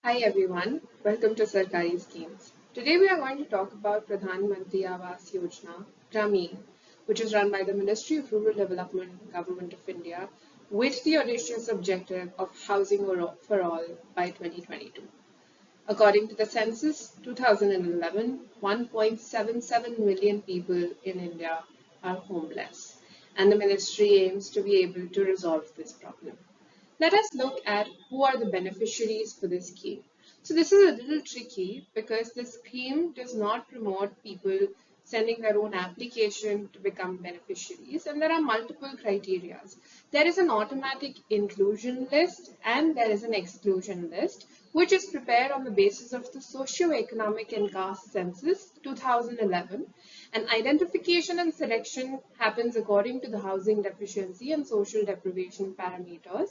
Hi everyone, welcome to Sarkari Schemes. Today we are going to talk about Pradhan Mantri Awas Yojana Gramin, which is run by the Ministry of Rural Development, Government of India, with the audacious objective of housing for all by 2022. According to the census 2011, 1.77 million people in India are homeless, and the ministry aims to be able to resolve this problem. Let us look at who are the beneficiaries for this scheme. So this is a little tricky because this scheme does not promote people sending their own application to become beneficiaries, and there are multiple criteria. There is an automatic inclusion list and there is an exclusion list, which is prepared on the basis of the socio-economic and caste census 2011, and identification and selection happens according to the housing deficiency and social deprivation parameters,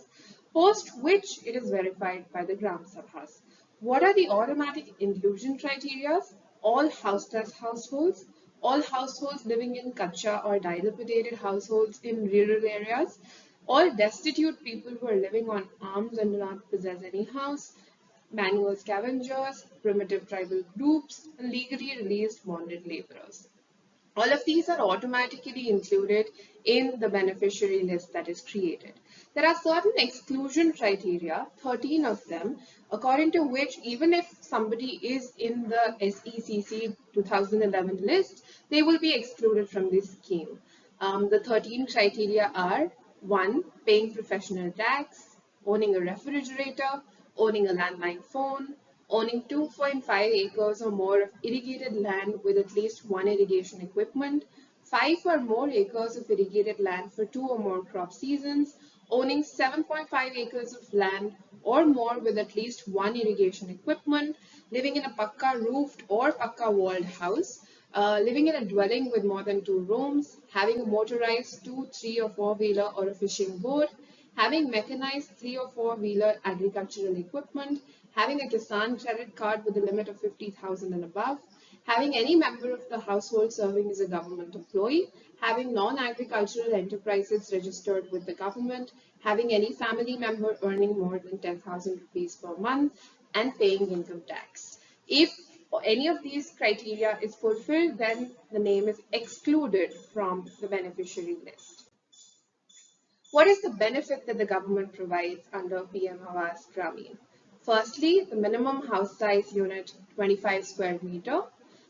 post which it is verified by the Gram Sabhas. What are the automatic inclusion criteria? All houseless households, all households living in kacha or dilapidated households in rural areas, all destitute people who are living on alms and do not possess any house, manual scavengers, primitive tribal groups, and legally released bonded laborers. All of these are automatically included in the beneficiary list that is created. There are certain exclusion criteria, 13 of them, according to which even if somebody is in the SECC 2011 list, they will be excluded from this scheme. The 13 criteria are 1. Paying professional tax, owning a refrigerator, owning a landline phone, owning 2.5 acres or more of irrigated land with at least one irrigation equipment, 5 or more acres of irrigated land for 2 or more crop seasons, owning 7.5 acres of land or more with at least one irrigation equipment, living in a pakka roofed or pakka walled house, living in a dwelling with more than 2 rooms, having a motorized 2, 3 or 4-wheeler or a fishing boat, having mechanized 3 or 4-wheeler agricultural equipment, having a Kisan credit card with a limit of 50,000 and above, having any member of the household serving as a government employee, having non-agricultural enterprises registered with the government, having any family member earning more than 10,000 rupees per month, and paying income tax. If any of these criteria is fulfilled, then the name is excluded from the beneficiary list. What is the benefit that the government provides under PM Awas Gramin? Firstly, the minimum house size unit 25 square meter.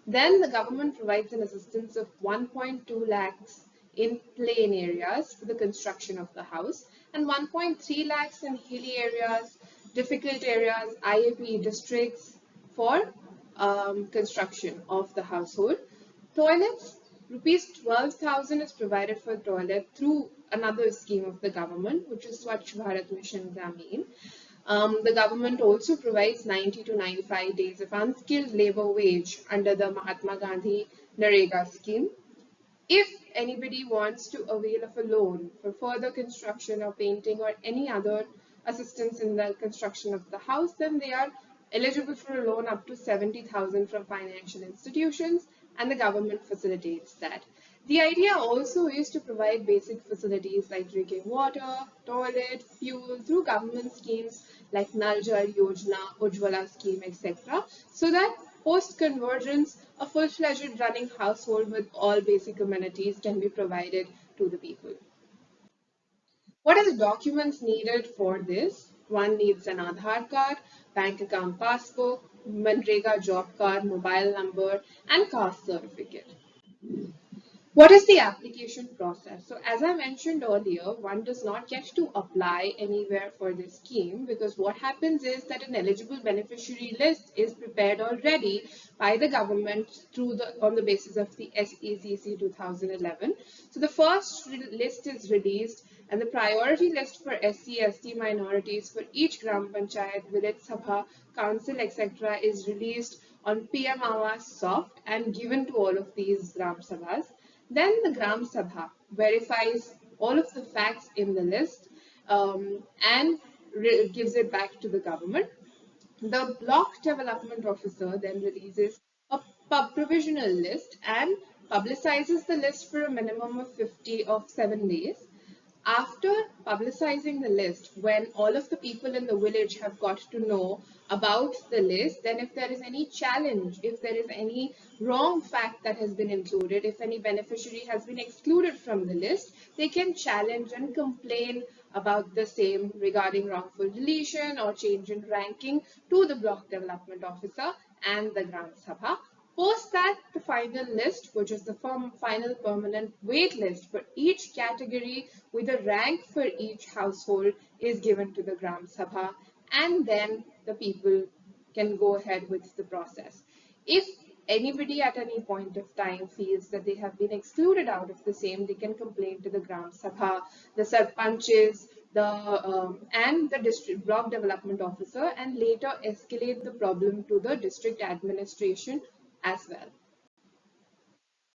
Then the government provides an assistance of 1.2 lakhs in plain areas for the construction of the house and 1.3 lakhs in hilly areas, difficult areas, IAP districts for construction of the household. Toilets, rupees 12,000 is provided for toilet through another scheme of the government, which is Swachh Bharat Mission Gramin. The government also provides 90 to 95 days of unskilled labor wage under the Mahatma Gandhi Narega scheme. If anybody wants to avail of a loan for further construction or painting or any other assistance in the construction of the house, then they are eligible for a loan up to 70,000 from financial institutions, and the government facilitates that. The idea also is to provide basic facilities like drinking water, toilet, fuel through government schemes like Nal Jal Yojana, Ujjwala scheme, etc. so that post-convergence, a full-fledged running household with all basic amenities can be provided to the people. What are the documents needed for this? One needs an Aadhaar card, bank account passbook, Manrega job card, mobile number, and caste certificate. What is the application process? So as I mentioned earlier, one does not get to apply anywhere for this scheme because what happens is that an eligible beneficiary list is prepared already by the government on the basis of the SECC 2011. So the first list is released and the priority list for SC/ST minorities for each Gram Panchayat, village Sabha, council, etc. is released on PM Awas Soft and given to all of these Gram Sabhas. Then the Gram Sabha verifies all of the facts in the list and gives it back to the government. The block development officer then releases a provisional list and publicizes the list for a minimum of 7 days. After publicizing the list, when all of the people in the village have got to know about the list, then if there is any challenge, if there is any wrong fact that has been included, if any beneficiary has been excluded from the list, they can challenge and complain about the same regarding wrongful deletion or change in ranking to the block development officer and the Gram Sabha. Post that, the final list, which is the final permanent wait list for each category with a rank for each household, is given to the Gram Sabha, and then the people can go ahead with the process. If anybody at any point of time feels that they have been excluded out of the same, they can complain to the Gram Sabha, the Sarpanches, and the district block development officer, and later escalate the problem to the district administration as well.